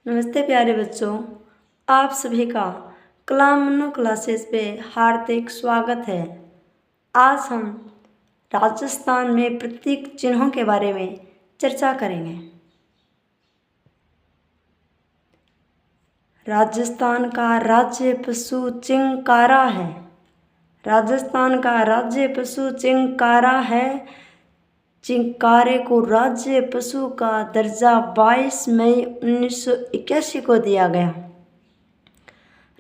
नमस्ते प्यारे बच्चों, आप सभी का कलाम मन्नू क्लासेस पे हार्दिक स्वागत है। आज हम राजस्थान में प्रतीक चिन्हों के बारे में चर्चा करेंगे। राजस्थान का राज्य पशु चिंकारा है। राजस्थान का राज्य पशु चिंकारा है। चिंकारे को राज्य पशु का दर्जा 22 मई 1981 को दिया गया।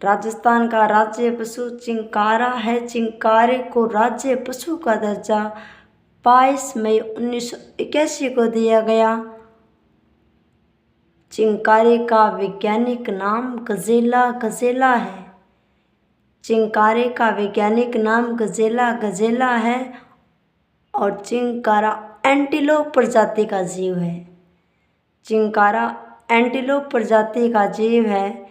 राजस्थान का राज्य पशु चिंकारा है। चिंकारे को राज्य पशु का दर्जा 22 मई 1981 को दिया गया। चिंकारे का वैज्ञानिक नाम गजेला है। चिंकारे का वैज्ञानिक नाम गजेला है और चिंकारा एंटीलोप प्रजाति का जीव है। चिंकारा एंटीलोप प्रजाति का जीव है।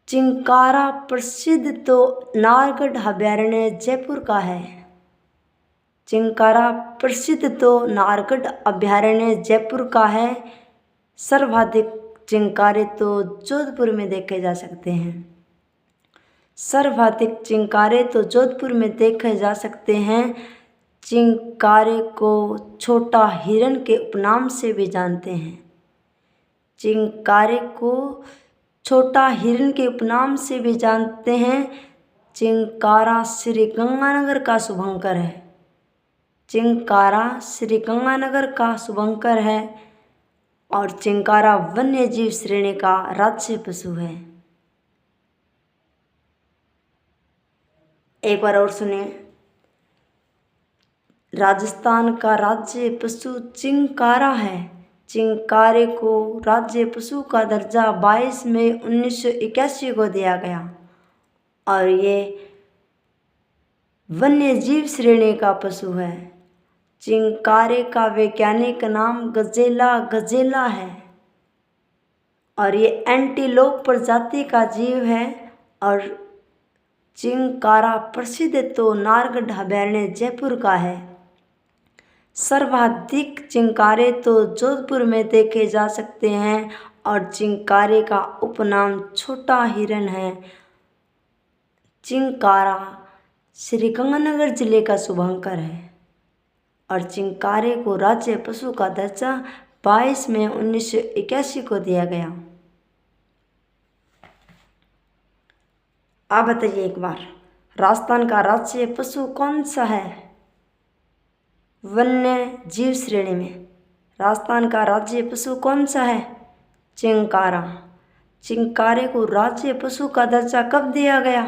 चिंकारा प्रसिद्ध तो नारगढ़ अभयारण्य जयपुर का है। चिंकारा प्रसिद्ध तो नारगढ़ अभयारण्य जयपुर का है। सर्वाधिक चिंकारे तो जोधपुर में देखे जा सकते हैं। सर्वाधिक चिंकारे तो जोधपुर में देखे जा सकते हैं। चिंकारे को छोटा हिरण के उपनाम से भी जानते हैं। चिंकारे को छोटा हिरण के उपनाम से भी जानते हैं। चिंकारा श्री गंगानगर का शुभंकर है। चिंकारा श्री गंगानगर का शुभंकर है और चिंकारा वन्य जीव श्रेणी का राज्य पशु है। एक बार और सुनिए। राजस्थान का राज्य पशु चिंकारा है। चिंकारे को राज्य पशु का दर्जा 22 मई 1981 को दिया गया और ये वन्य जीव श्रेणी का पशु है। चिंकारे का वैज्ञानिक नाम गजेला है और ये एंटीलोप प्रजाति का जीव है और चिंकारा प्रसिद्ध तो नारगढ़ अभयारण्य जयपुर का है। सर्वाधिक चिंकारे तो जोधपुर में देखे जा सकते हैं और चिंकारे का उपनाम छोटा हिरण है। चिंकारा श्री गंगानगर जिले का शुभंकर है और चिंकारे को राज्य पशु का दर्जा 22 मई 1981 को दिया गया। आप बताइए एक बार, राजस्थान का राज्य पशु कौन सा है? वन्य जीव श्रेणी में राजस्थान का राज्य पशु कौन सा है? चिंकारा। चिंकारे को राज्य पशु का दर्जा कब दिया गया?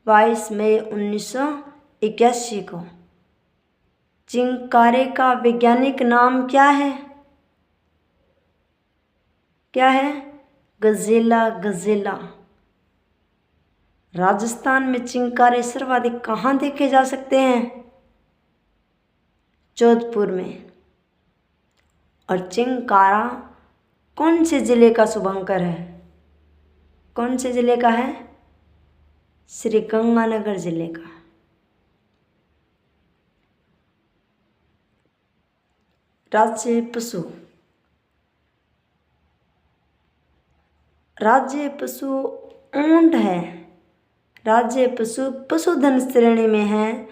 22 मई 1981 को। चिंकारे का वैज्ञानिक नाम क्या है? गजेला। राजस्थान में चिंकारे सर्वाधिक कहाँ देखे जा सकते हैं? जोधपुर में। और चिंकारा कौन से जिले का शुभंकर है? कौन से जिले का है? श्री गंगानगर जिले का। राज्य पशु ऊंट है। राज्य पशु पशुधन श्रेणी में है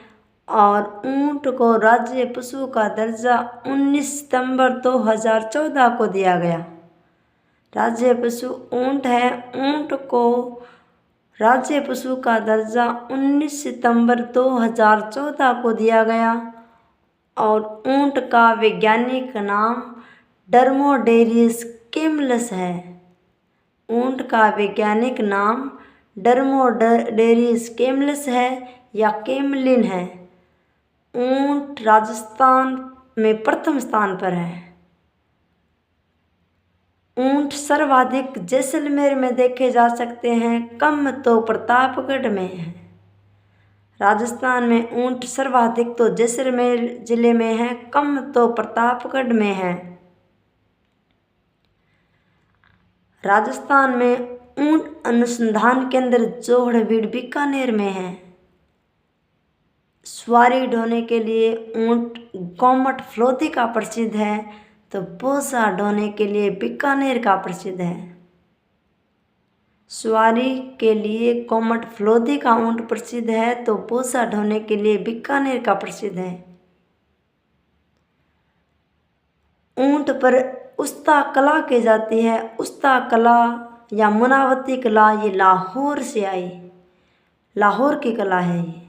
और ऊंट को राज्य पशु का दर्जा 19 सितंबर 2014 को दिया गया। राज्य पशु ऊंट है। ऊंट को राज्य पशु का दर्जा 19 सितंबर 2014 को दिया गया और ऊंट का वैज्ञानिक नाम डर्मोडेरियस कैमलस है। ऊंट का वैज्ञानिक नाम डर्मोडेरियस कैमलस है या कैमलिन है। ऊंट राजस्थान में प्रथम स्थान पर है। ऊंट सर्वाधिक जैसलमेर में देखे जा सकते हैं, कम तो प्रतापगढ़ में है। राजस्थान में ऊंट सर्वाधिक तो जैसलमेर जिले में है, कम तो प्रतापगढ़ में है। राजस्थान में ऊंट अनुसंधान केंद्र जोहड़बीड़ बीकानेर में है। सवारी ढोने के लिए ऊंट गोमट फ्लोदी का प्रसिद्ध है तो बोझा ढोने के लिए बीकानेर का प्रसिद्ध है। सवारी के लिए कोमट फलोदी का ऊंट प्रसिद्ध है, तो बोझा ढोने के लिए बीकानेर का प्रसिद्ध है। ऊंट पर उस्ता कला की जाती है। उस्ता कला या मुनावती कला ये लाहौर से आई, लाहौर की कला है ये,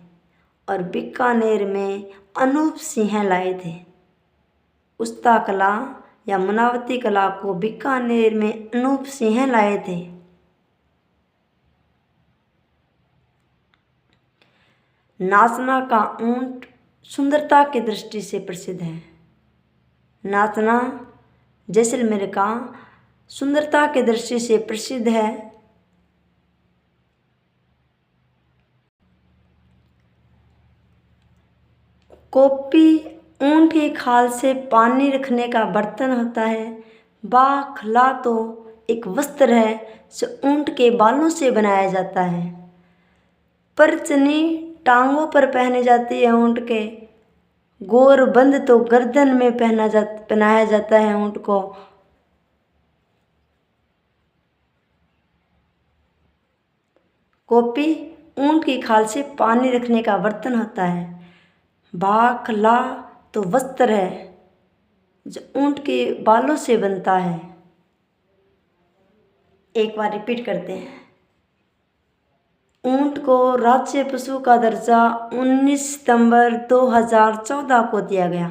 और बीकानेर में अनूप सिंह लाए थे। उस्ता कला या मुनावती कला को बीकानेर में अनूप सिंह लाए थे। नाचना का ऊंट सुंदरता की दृष्टि से प्रसिद्ध है। नाचना जैसलमेर का सुंदरता की दृष्टि से प्रसिद्ध है। कोपी ऊंट की खाल से पानी रखने का बर्तन होता है। बाखला तो एक वस्त्र है जो ऊंट के बालों से बनाया जाता है। परचनी टांगों पर पहनी जाती है ऊंट के। गोरबंद तो गर्दन में पहनाया जाता है ऊंट को। कोपी ऊंट की खाल से पानी रखने का बर्तन होता है। बाखला तो वस्त्र है जो ऊंट के बालों से बनता है। एक बार रिपीट करते हैं। ऊंट को राज्य पशु का दर्जा 19 सितंबर 2014 को दिया गया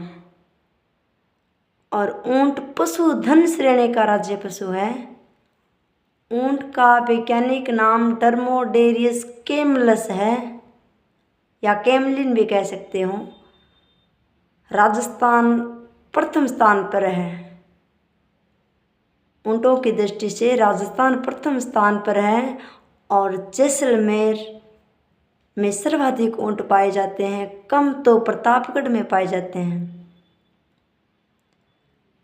और ऊंट पशुधन श्रेणी का राज्य पशु है। ऊंट का वैज्ञानिक नाम ड्रमोडेरियस कैमलस है या कैमलिन भी कह सकते हो। राजस्थान प्रथम स्थान पर है। ऊंटों की दृष्टि से राजस्थान प्रथम स्थान पर है और जैसलमेर में सर्वाधिक ऊंट पाए जाते हैं। कम तो प्रतापगढ़ में पाए जाते हैं।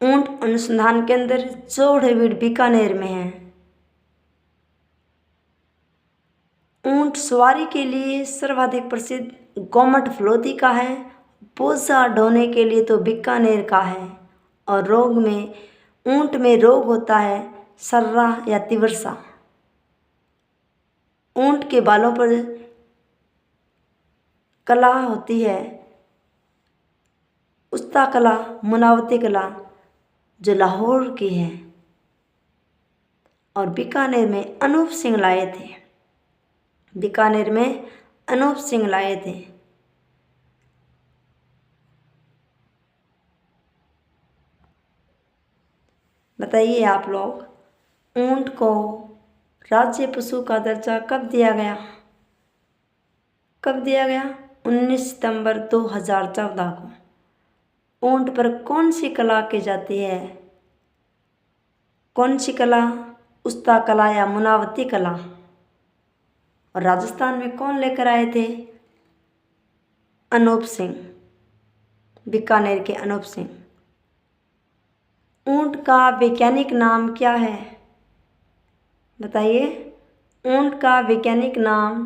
ऊंट अनुसंधान केंद्र जोड़वीड़ बीकानेर में है। ऊंट सवारी के लिए सर्वाधिक प्रसिद्ध गोमट फलोदी का है। बोझा ढोने के लिए तो बीकानेर का है। और रोग में ऊंट में रोग होता है सर्रा या तिवरसा। ऊंट के बालों पर कला होती है उस्ता कला, मुनावती कला, जो लाहौर की है और बीकानेर में अनूप सिंह लाए थे। बीकानेर में अनूप सिंह लाए थे। बताइए आप लोग, ऊंट को राज्य पशु का दर्जा कब दिया गया? कब दिया गया? 19 सितंबर 2014 को। ऊंट पर कौन सी कला की जाती है? कौन सी कला? उस्ता कला या मुनावती कला। और राजस्थान में कौन लेकर आए थे? अनूप सिंह, बीकानेर के अनूप सिंह। ऊंट का वैज्ञानिक नाम क्या है? बताइए। ऊंट का वैज्ञानिक नाम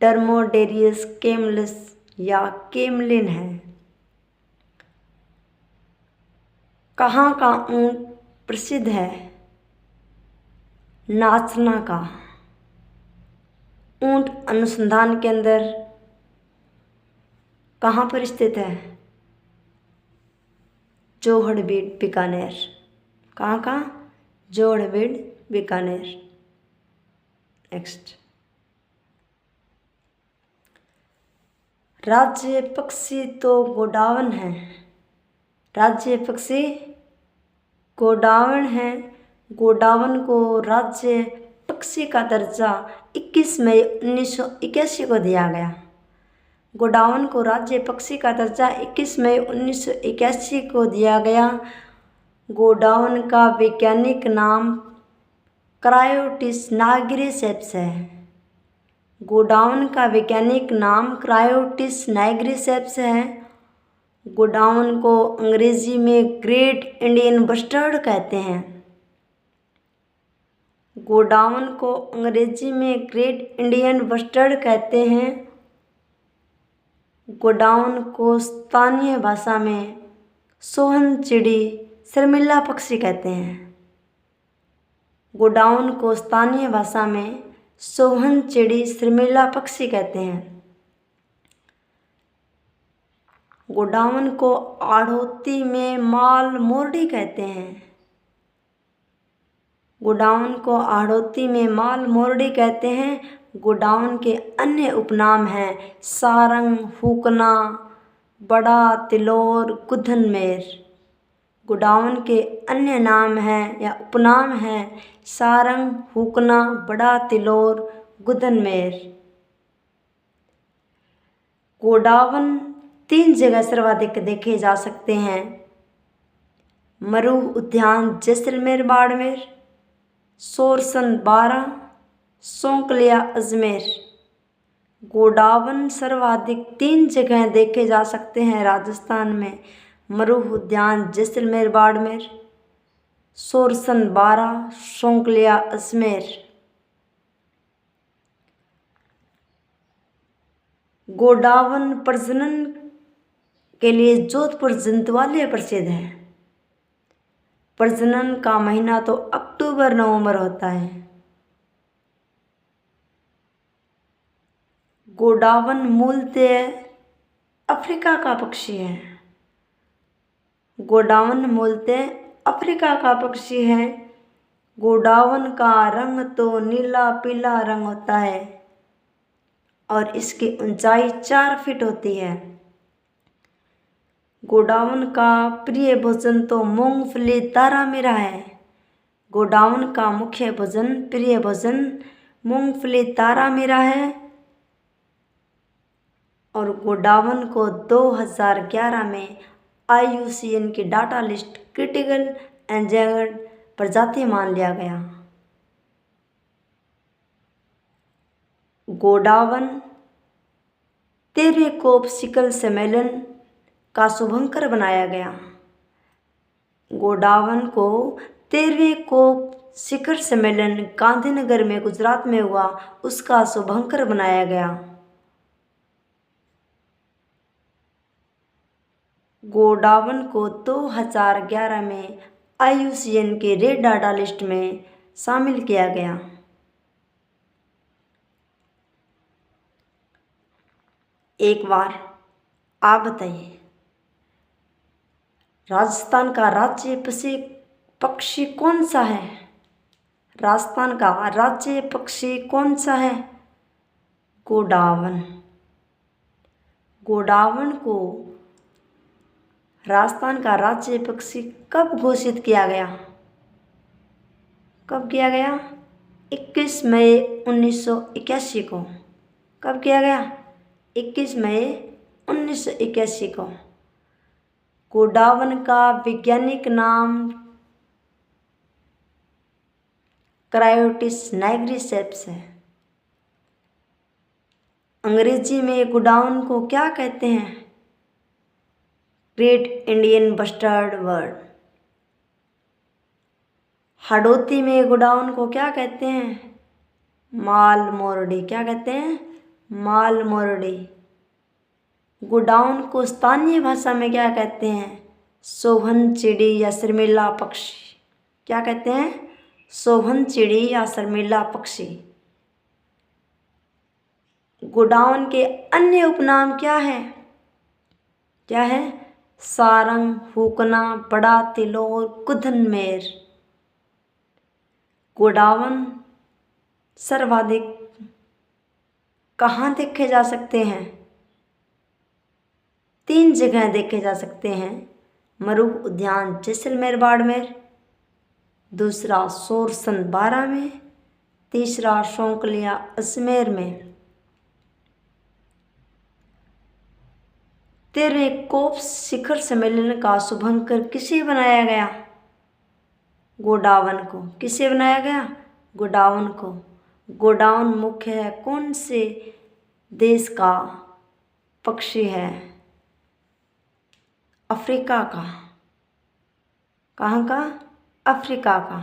ड्रमोडेरियस कैमलस या कैमलिन है। कहाँ का ऊंट प्रसिद्ध है? नाचना का। ऊंट अनुसंधान केंद्र कहाँ पर स्थित है? जोड़वीड़ बीकानेर। कहाँ का? जोड़वीड़ बीकानेर। नेक्स्ट। राज्य पक्षी तो गोडावण है। राज्य पक्षी गोडावण है। गोडावण को राज्य पक्षी का दर्जा 21 मई 1981 को दिया गया। गोडावण को राज्य पक्षी का दर्जा 21 मई 1981 को दिया गया। गोडावण का वैज्ञानिक नाम क्रायोटिस नाइग्रिसेप्स है। गोडावण का वैज्ञानिक नाम क्रायोटिस नाइग्रिसेप्स है। गोडावण को अंग्रेजी में ग्रेट इंडियन बस्टर्ड कहते हैं। गोडावण को अंग्रेजी में ग्रेट इंडियन बस्टर्ड कहते हैं। गोडावण को स्थानीय भाषा में सोहन चिड़ी शर्मिला पक्षी कहते हैं। गोडाउन को स्थानीय भाषा में सोहन चिड़ी शर्मिला पक्षी कहते हैं। गोडाउन को आड़ोती में माल मोरडी कहते हैं। गोडाउन को आड़ोती में माल मोरडी कहते हैं। गोडाउन के अन्य उपनाम हैं सारंग, हुकना, बड़ा तिलोर, गुधनमेर। गोडाउन के अन्य नाम हैं या उपनाम हैं सारंग, हुकना, बड़ा तिलोर, गुधनमेर। गोडाउन 3 जगह सर्वाधिक देखे जा सकते हैं। मरूह उद्यान जैसलमेर बाड़मेर, सोरसन बारा, सोंकलिया अजमेर। गोडाउन सर्वाधिक 3 जगह देखे जा सकते हैं राजस्थान में। मरूह उद्यान जैसलमेर बाड़मेर, सोरसन बारा, सोंकलिया अजमेर। गोडाउन प्रजनन के लिए जोधपुर जंतुवालय प्रसिद्ध है। प्रजनन का महीना तो अक्टूबर नवंबर होता है। गोडाउन मूलतः अफ्रीका का पक्षी है। गोडाउन मूलतः अफ्रीका का पक्षी है। गोडाउन का रंग तो नीला पीला रंग होता है और इसकी ऊंचाई 4 फीट होती है। गोडाउन का प्रिय भोजन तो मूंगफली तारामीरा है। गोडाउन का मुख्य भोजन, प्रिय भोजन मूंगफली तारामीरा है और गोडाउन को 2011 में IUCN की डाटा लिस्ट क्रिटिकल एंडेंजर्ड प्रजाति मान लिया गया। गोडाउन 13वें कोप शिखर सम्मेलन का शुभंकर बनाया गया। गोडाउन को 13वें कोप शिखर सम्मेलन गांधीनगर में गुजरात में हुआ, उसका शुभंकर बनाया गया। गोडाउन को 2011 में IUCN के रेड डाटा लिस्ट में शामिल किया गया। एक बार आप बताइए, राजस्थान का राज्य पक्षी कौन सा है? राजस्थान का राज्य पक्षी कौन सा है? गोडाउन। गोडाउन को राजस्थान का राज्य पक्षी कब घोषित किया गया? कब किया गया? 21 मई 1981 को। कब किया गया? 21 मई 1981 को। गोडाउन का वैज्ञानिक नाम क्रायोटिस नाइग्रिसेप्स है। अंग्रेजी में गोडाउन को क्या कहते हैं? Great Indian bustard bird. Hadoti में गोडाउन को क्या कहते हैं? माल मोरडी। क्या कहते हैं? माल मोरडी। गोडाउन को स्थानीय भाषा में क्या कहते हैं? सोहन चिड़ी या शर्मिला पक्षी। क्या कहते हैं? सोहन चिड़ी या शर्मिला पक्षी। गोडाउन के अन्य उपनाम क्या है? क्या है? सारंग, हुकना, बड़ा तिलोर, गुधनमेर। गोडाउन सर्वाधिक कहाँ देखे जा सकते हैं? 3 जगह देखे जा सकते हैं। मरूह उद्यान जैसलमेर बाड़मेर, दूसरा सोरसन बारा में, तीसरा सोंकलिया अजमेर में। 13वें कोप शिखर सम्मेलन का शुभंकर किसे बनाया गया? गोडाउन को। किसे बनाया गया? गोडाउन को। गोडाउन मुख्य है कौन से देश का पक्षी है? अफ्रीका का। कहाँ का? अफ्रीका का।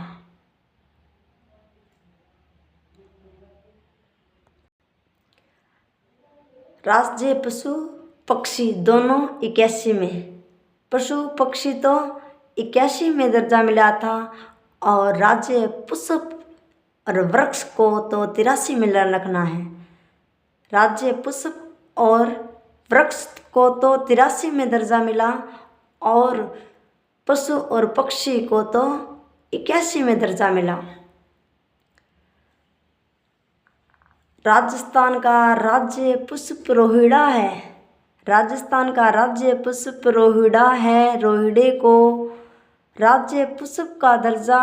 राज्य पशु पक्षी दोनों 81 में। पशु पक्षी तो 81 में दर्जा मिला था और राज्य पुष्प और वृक्ष को तो 83 में रखना है। राज्य पुष्प और वृक्ष को तो 83 में दर्जा मिला और पशु और पक्षी को तो 81 में दर्जा मिला। राजस्थान का राज्य पुष्प रोहिड़ा है। राजस्थान का राज्य पुष्प रोहिड़ा है। रोहिड़े को राज्य पुष्प का दर्जा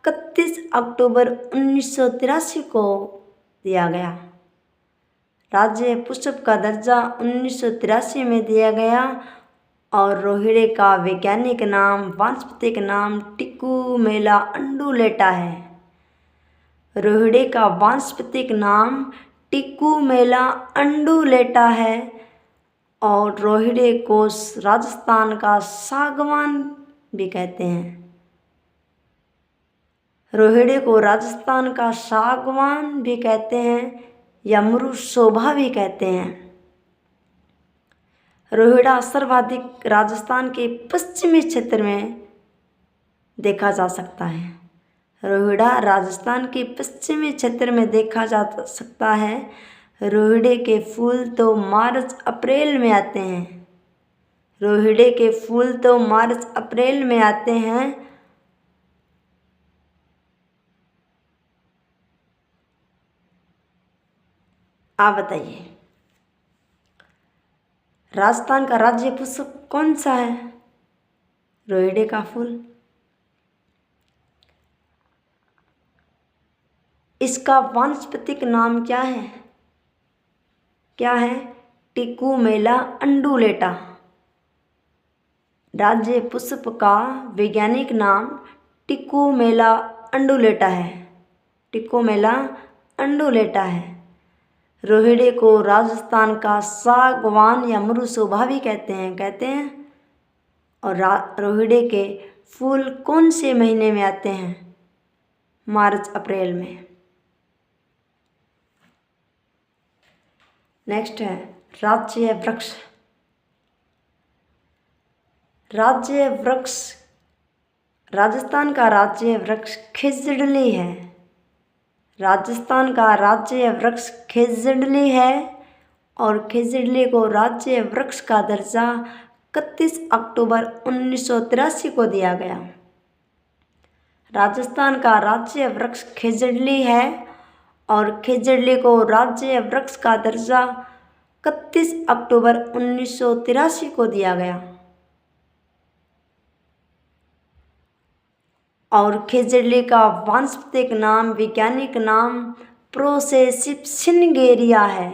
31 अक्टूबर 1983 को दिया गया। राज्य पुष्प का दर्जा 1983 में दिया गया और रोहिड़े का वैज्ञानिक नाम वानस्पतिक नाम टिकुमेला अंडुलेटा है। रोहिड़े का वानस्पतिक नाम टिकुमेला अंडुलेटा है और रोहिड़े को राजस्थान का सागवान भी कहते हैं। रोहिड़े को राजस्थान का सागवान भी कहते हैं या मृशोभा भी कहते हैं। रोहिड़ा सर्वाधिक राजस्थान के पश्चिमी क्षेत्र में देखा जा सकता है। रोहिड़ा राजस्थान के पश्चिमी क्षेत्र में देखा जा सकता है। रोहिड़े के फूल तो मार्च अप्रैल में आते हैं। रोहिड़े के फूल तो मार्च अप्रैल में आते हैं। आप बताइए राजस्थान का राज्य पुष्प कौन सा है? रोहिड़े का फूल। इसका वानस्पतिक नाम क्या है? क्या है? टिकुमेला अंडुलेटा। राज्य पुष्प का वैज्ञानिक नाम टिकुमेला अंडुलेटा है। टिकुमेला अंडुलेटा है। रोहिड़े को राजस्थान का सागवान या मृशोभा भी कहते हैं। और रोहिड़े के फूल कौन से महीने में आते हैं? मार्च अप्रैल में। नेक्स्ट है राज्य वृक्ष। राज्य वृक्ष राजस्थान का राज्य वृक्ष खिजड़ली है। राजस्थान का राज्य वृक्ष खिजड़ली है और खिजड़ली को राज्य वृक्ष का दर्जा 31 अक्टूबर 1983 को दिया गया। राजस्थान का राज्य वृक्ष खिजड़ली है और खिजड़ली को राज्य वृक्ष का दर्जा 31 अक्टूबर 1983 को दिया गया। और खिजड़ली का वानस्पतिक नाम वैज्ञानिक नाम प्रोसेसिप्सिनगेरिया है।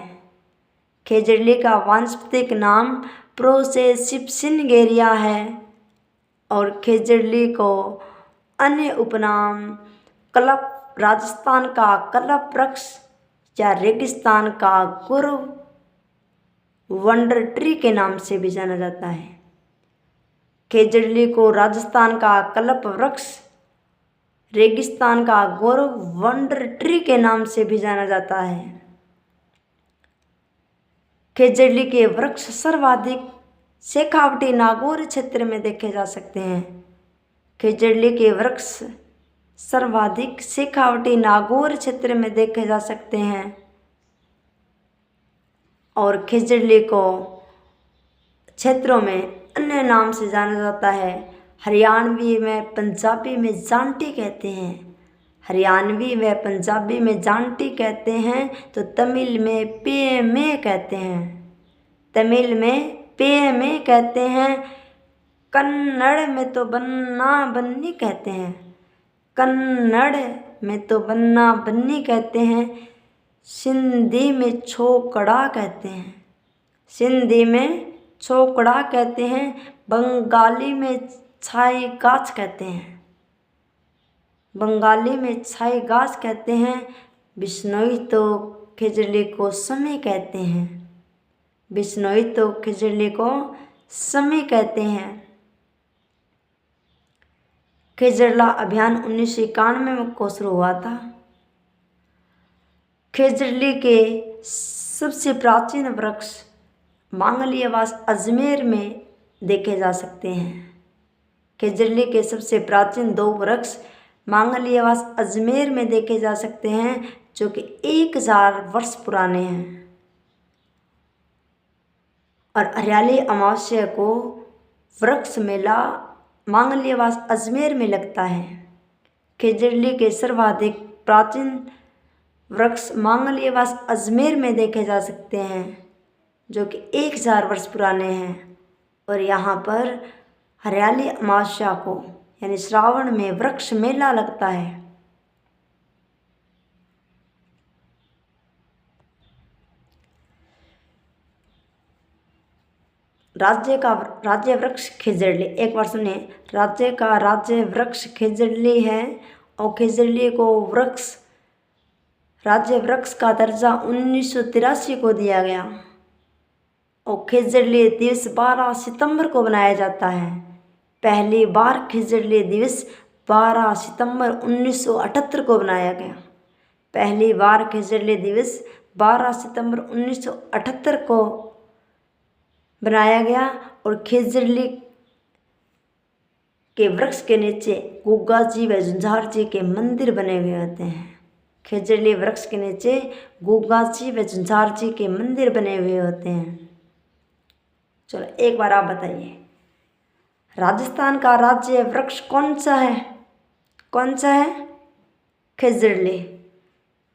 खिजड़ली का वानस्पतिक नाम प्रोसेसिप्सिनगेरिया है और खिजड़ली को अन्य उपनाम कल्प, राजस्थान का कल्प वृक्ष या रेगिस्तान का गुरु वंडर ट्री के नाम से भी जाना जाता है। खिजड़ली को राजस्थान का कल्प वृक्ष, रेगिस्तान का गौरव वंडर ट्री के नाम से भी जाना जाता है। खिजड़ली के वृक्ष सर्वाधिक शेखावटी नागौर क्षेत्र में देखे जा सकते हैं। खिजड़ली के वृक्ष सर्वाधिक शेखावटी नागौर क्षेत्र में देखे जा सकते हैं और खिजड़ली को क्षेत्रों में अन्य नाम से जाना जाता है। हरियाणवी में पंजाबी में जांटी कहते हैं। हरियाणवी व पंजाबी में जांटी कहते हैं तो तमिल में पेमे कहते हैं। तमिल में पेमे कहते हैं। कन्नड़ में तो बन्ना बन्नी कहते हैं। कन्नड़ में तो बन्ना बन्नी कहते हैं। सिंधी में छोकड़ा कहते हैं। सिंधी में छोकड़ा कहते हैं। बंगाली में छाई गाछ कहते हैं। बंगाली में छाई गाछ कहते हैं। बिश्नोई तो खिजड़ली को समय कहते हैं। बिश्नोई तो खिजड़ली को समय कहते हैं। खिजड़ला अभियान 1991 को शुरू हुआ था। खिजड़ली के सबसे प्राचीन वृक्ष मांगलियावास अजमेर में देखे जा सकते हैं। खेजड़ली के सबसे प्राचीन 2 वृक्ष मांगलियावास अजमेर में देखे जा सकते हैं, जो कि 1000 वर्ष पुराने हैं। और हरियाली अमावस्या को वृक्ष मेला मांगलियावास अजमेर में लगता है। खेजड़ली के सर्वाधिक प्राचीन वृक्ष मांगलियावास अजमेर में देखे जा सकते हैं, जो कि 1000 वर्ष पुराने हैं। और यहाँ पर हरियाली अमावस्या को यानी श्रावण में वृक्ष मेला लगता है। राज्य वृक्ष खेजड़ली, एक बार सुनिए, राज्य का राज्य वृक्ष खेजड़ली है और खेजड़ली को राज्य वृक्ष का दर्जा 1983 को दिया गया। और खेजड़ली दिवस 12 सितंबर को मनाया जाता है। पहली बार खेजड़ली दिवस 12 सितंबर 1978 को बनाया गया। पहली बार खेजड़ली दिवस 12 सितंबर 1978 को बनाया गया। और खेजड़ली के वृक्ष के नीचे गुग्गा जी व झुंझार जी के मंदिर बने हुए होते हैं। खेजड़ली वृक्ष के नीचे गुग्गा जी व झुंझार जी के मंदिर बने हुए होते हैं। चलो एक बार आप बताइए, राजस्थान का राज्य वृक्ष कौन सा है? कौन सा है? खेजड़ली।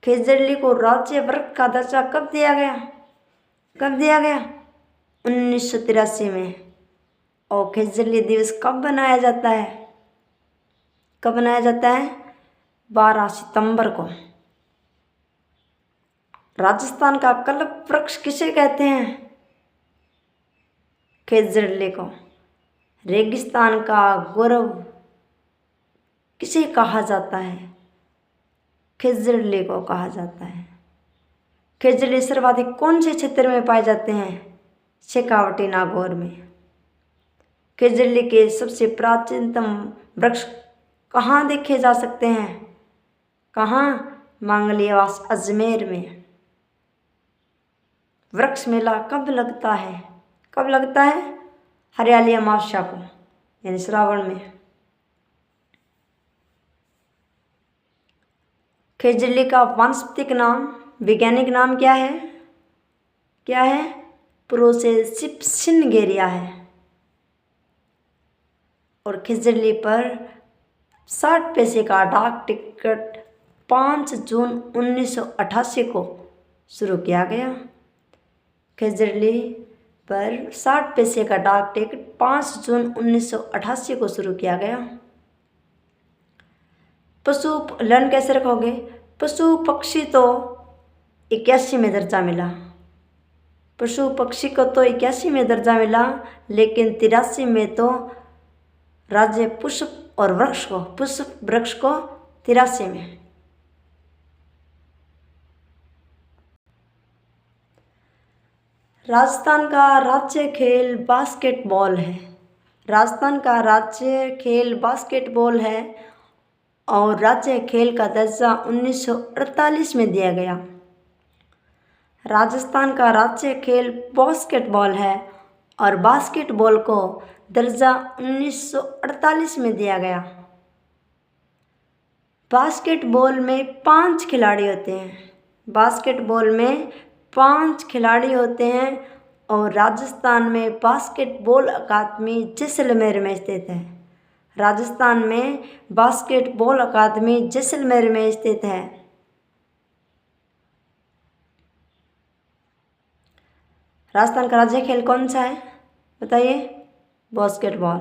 खेजड़ली को राज्य वृक्ष का दर्जा कब दिया गया? कब दिया गया? 1983 में। और खेजड़ली दिवस कब मनाया जाता है? कब मनाया जाता है? 12 सितंबर को। राजस्थान का कल्प वृक्ष किसे कहते हैं? खेजड़ली को। रेगिस्तान का गौरव किसे कहा जाता है? खेजड़ली को कहा जाता है। खेजड़ली सर्वाधिक कौन से क्षेत्र में पाए जाते हैं? शेखावटी नागौर में। खेजड़ली के सबसे प्राचीनतम वृक्ष कहाँ देखे जा सकते हैं? कहाँ? मांगलियावास अजमेर में। वृक्ष मेला कब लगता है? कब लगता है? हरियाली अमावस्या को यानी श्रावण में। खेजड़ली का वानस्पतिक नाम, वैज्ञानिक नाम क्या है? क्या है? प्रोसेसिप्स सिनगेरिया है। और खेजड़ली पर 60 पैसे का डाक टिकट 5 जून 1988 को शुरू किया गया। खेजड़ली पर 60 पैसे का डाक टिकट 5 जून 1988 को शुरू किया गया। पशु लर्न कैसे रखोगे? पशु पक्षी तो 81 में दर्जा मिला। पशु पक्षी को तो 81 में दर्जा मिला, लेकिन 83 में तो राज्य पुष्प और वृक्ष को 83 में। राजस्थान का राज्य खेल बास्केटबॉल है। राजस्थान का राज्य खेल बास्केटबॉल है और राज्य खेल का दर्जा 1948 में दिया गया। राजस्थान का राज्य खेल बास्केटबॉल है और बास्केटबॉल को दर्जा 1948 में दिया गया। बास्केटबॉल में 5 खिलाड़ी होते हैं। बास्केटबॉल में 5 खिलाड़ी होते हैं और राजस्थान में बास्केटबॉल अकादमी जैसलमेर में स्थित है। राजस्थान में बास्केटबॉल अकादमी जैसलमेर में स्थित है। राजस्थान का राज्य खेल कौन सा है? बताइए। बास्केटबॉल।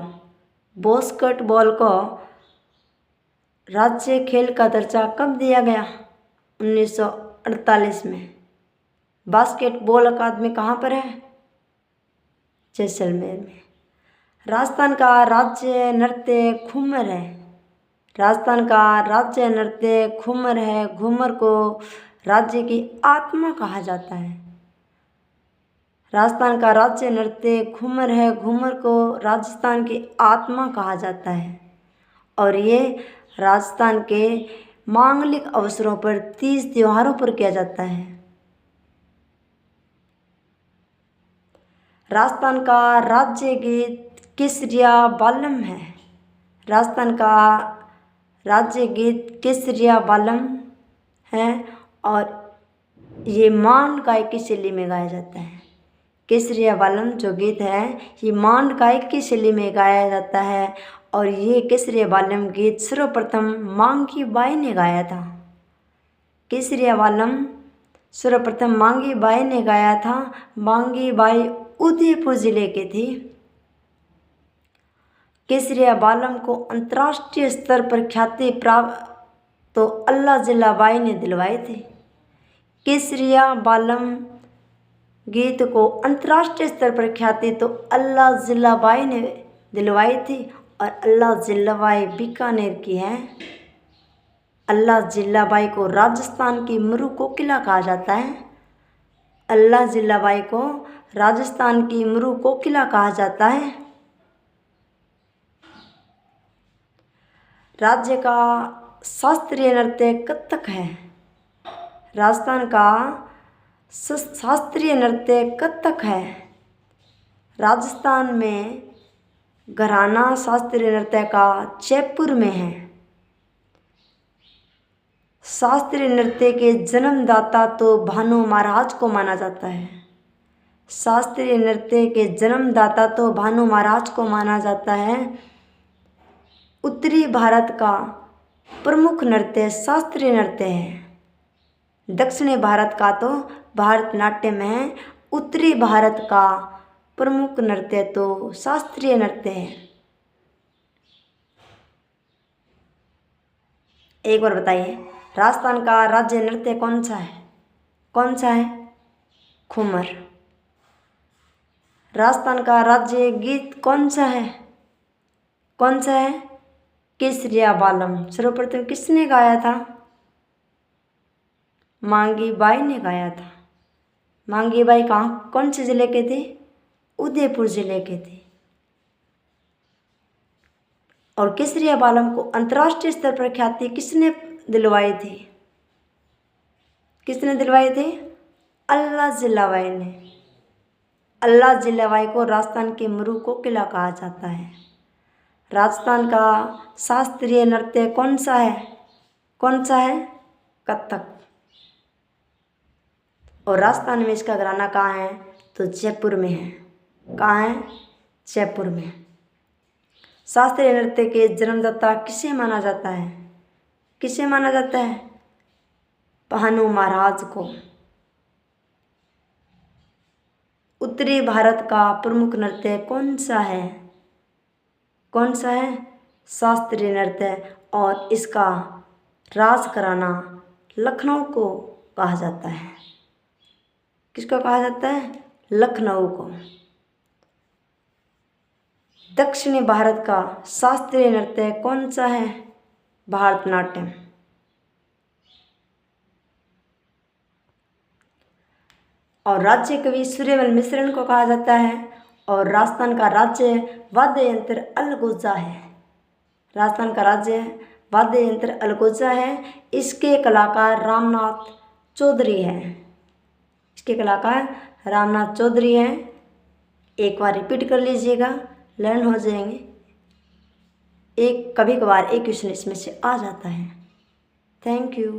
बास्केटबॉल को राज्य खेल का दर्जा कब दिया गया? 1948 में। बास्केटबॉल अकादमी कहाँ पर है? जैसलमेर में। राजस्थान का राज्य नृत्य घूमर है। राजस्थान का राज्य नृत्य घूमर है। घूमर को राज्य की आत्मा कहा जाता है। राजस्थान का राज्य नृत्य घूमर है। घूमर को राजस्थान की आत्मा कहा जाता है और ये राजस्थान के मांगलिक अवसरों पर, तीज त्योहारों पर किया जाता है। राजस्थान का राज्य गीत केसरिया बालम है। राजस्थान का राज्य गीत केसरिया बालम है और ये मान गायकी शैली में गाया जाता है। केसरिया बालम जो गीत है ये मान गायकी शैली में गाया जाता है और ये केसरिया बालम गीत सर्वप्रथम मांगी बाई ने गाया था। केसरिया बालम सर्वप्रथम मांगी बाई ने गाया था। मांगी बाई उदयपुर जिले के थी। केसरिया बालम को अंतर्राष्ट्रीय स्तर पर ख्याति प्राप्त तो अल्लाह जिल्लाबाई ने दिलवाए थे। केसरिया बालम गीत को अंतर्राष्ट्रीय स्तर पर ख्याति तो अल्लाह जिल्लाबाई ने दिलवाई थी और अल्लाह जिल्लाबाई बीकानेर की है। अल्लाह जिल्लाबाई को राजस्थान की मरु कोकिला कहा जाता है। अल्लाह जिल्लाबाई को राजस्थान की मरु कोकिला कहा जाता है। राज्य का शास्त्रीय नृत्य कथक है। राजस्थान का शास्त्रीय नृत्य कथक है। राजस्थान में घराना शास्त्रीय नृत्य का जयपुर में है। शास्त्रीय नृत्य के जन्मदाता तो भानु महाराज को माना जाता है। शास्त्रीय नृत्य के जन्मदाता तो भानु महाराज को माना जाता है। उत्तरी भारत का प्रमुख नृत्य शास्त्रीय नृत्य है। दक्षिणी भारत का तो भारतनाट्यम है। उत्तरी भारत का प्रमुख नृत्य तो शास्त्रीय नृत्य है। एक बार बताइए, राजस्थान का राज्य नृत्य कौन सा है? कौन सा है? घूमर। राजस्थान का राज्य गीत कौन सा है? कौन सा है? केसरिया बालम। सर्वप्रथम किसने गाया था? मांगी बाई ने गाया था। मांगी बाई कहाँ, कौन से जिले के थे? उदयपुर जिले के थे। और केसरिया बालम को अंतर्राष्ट्रीय स्तर पर ख्याति किसने दिलवाई थी? किसने दिलवाई थी? अल्लाह जिल्लाबाई ने। अल्लाह जिल्लाबाई को राजस्थान के मरु कोकिला कहा जाता है। राजस्थान का शास्त्रीय नृत्य कौन सा है? कौन सा है? कथक। और राजस्थान में इसका घराना कहाँ है? तो जयपुर में है। कहाँ है? जयपुर में। शास्त्रीय नृत्य के जन्मदाता किसे माना जाता है? किसे माना जाता है? भानु महाराज को। उत्तरी भारत का प्रमुख नृत्य कौन सा है? कौन सा है? शास्त्रीय नृत्य। और इसका राजघराना लखनऊ को कहा जाता है। किसको कहा जाता है? लखनऊ को। दक्षिणी भारत का शास्त्रीय नृत्य कौन सा है? भारतनाट्यम। और राज्य कवि सूर्यमल मिश्रण को कहा जाता है। और राजस्थान का राज्य वाद्य यंत्र अलगोजा है। राजस्थान का राज्य वाद्य यंत्र अलगोजा है। इसके कलाकार रामनाथ चौधरी हैं। इसके कलाकार रामनाथ चौधरी हैं। एक बार रिपीट कर लीजिएगा, लर्न हो जाएंगे। एक कभी कभार एक क्वेश्चन इसमें से आ जाता है। Thank you.